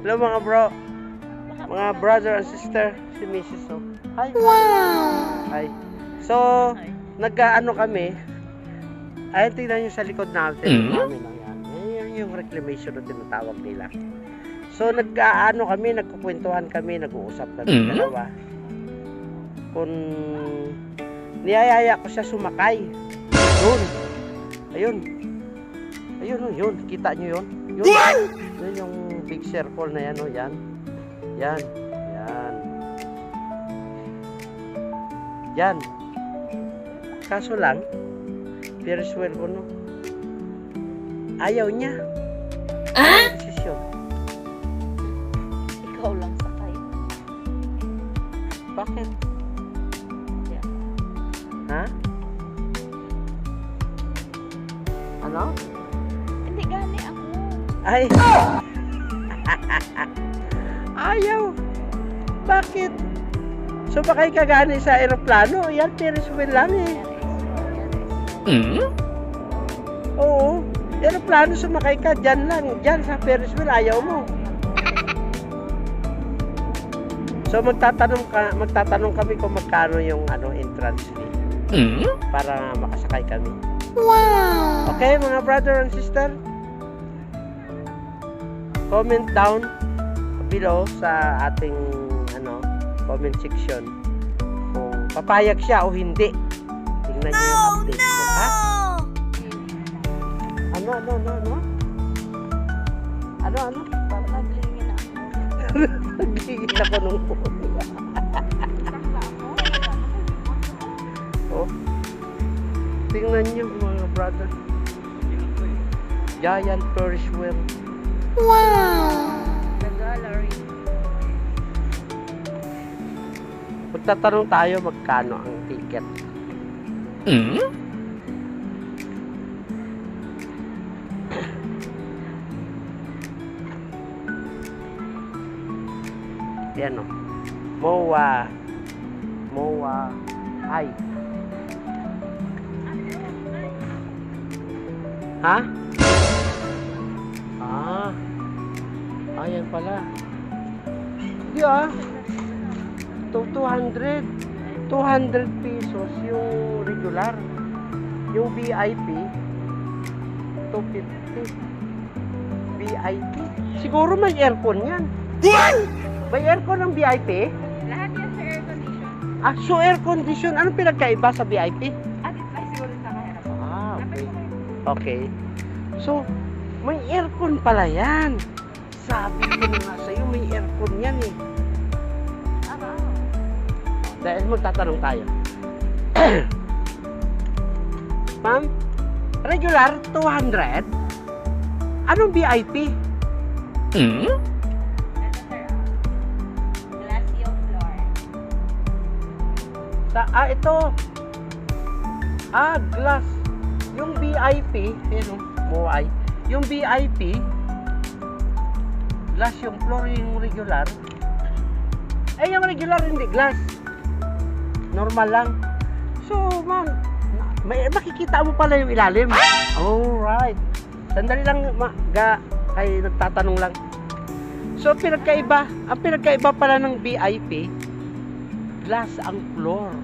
Hello mga bro. Mga brother and sister. Si Mrs. Oh. Hi. Wow! Hi. So, nag-ano kami. Ayun, tingnan nyo sa likod natin. Namin, ayan. Yan yung reclamation na tinatawag nila. So, nag-ano kami, nagkukwentuhan kami, nag-uusap kami. Dalawa. Kung niyayaya ko siya sumakay. Yun. Ayun. Ayun, oh, yun. Kita nyo yun? Yun. Yun yung big circle na yan, oh. Yan. Yan. Yan. Yan. Kaso lang, Ferris wheel ko, no? Ayaw niya. Ah? Desisyon. Ikaw lang sakay. Bakit? Yeah. Ha? Ano? Hindi gani ako. Ay. Ayaw. Bakit? So bakay ka gani sa aeroplano? Yan, Ferris wheel lang eh. Oo. Aeroplano, sumakay ka. Dyan lang. Dyan sa Ferris wheel. Ayaw mo. So magtatanong kami kung magkano yung entrance fee. Para makasakay kami. Wow! Okay, mga brother and sister? Comment down below sa ating comment section kung papayag siya o hindi. Tingnan niyo yung update ko, ha? Ano? Ano? Para naglingin ako. Nagigil ako nung phone. Sakla ako. Oh. Tingnan niyo mga brother. Giant Ferris wheel. Wow! The gallery. Magtatanong tayo magkano ang ticket. Yan o. MOA. Ay. Ha? Ayan pala. Hindi 200 pesos yung regular. Yung VIP 250. VIP. Siguro may aircon yan. May aircon ng VIP? Lahat yan sa air condition. So air condition. Anong pinagkaiba sa VIP? At it ay siguro sa kahirap. Okay. Okay. So, may aircon pala yan. Sabi ko na nga sa'yo, may aircon yan eh. Dahil magtatanong tayo. Ma'am, regular 200? Anong VIP? Ito sir, glass yung floor. Ito. Glass. Yung VIP, MOI. Yung VIP, glass yung floor, yung regular. Yung regular hindi glass. Normal lang. So, ma'am, makikita mo pala yung ilalim. Alright. Sandali lang, kay nagtatanong lang. So, ang pinagkaiba pala ng VIP, glass ang floor.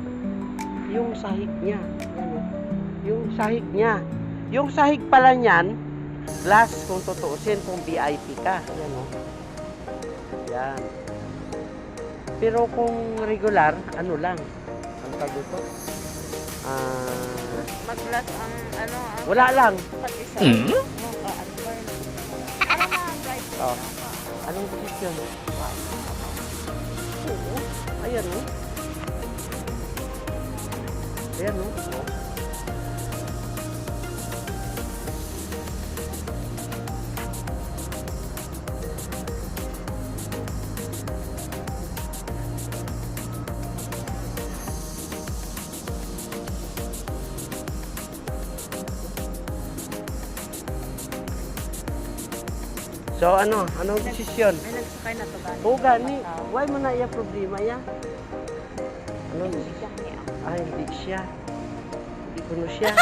Yung sahig niya. Yung sahig niya. Yung sahig pala niyan, glass kung tutuusin kung VIP ka. Yan. Pero kung regular, ano lang? Ang tawag dito? Mag-glass ang Wala lang. pag-isa. Hmm? Ano na ang price? Oh. Anong desisyon? Oo. Ayan o. Ayan o. So anong desisyon? Ay, nagsakay na to ba? O gani, why mo na iya problema ya? Ano Hindi siya niya. Hindi siya. Hindi ko na siya.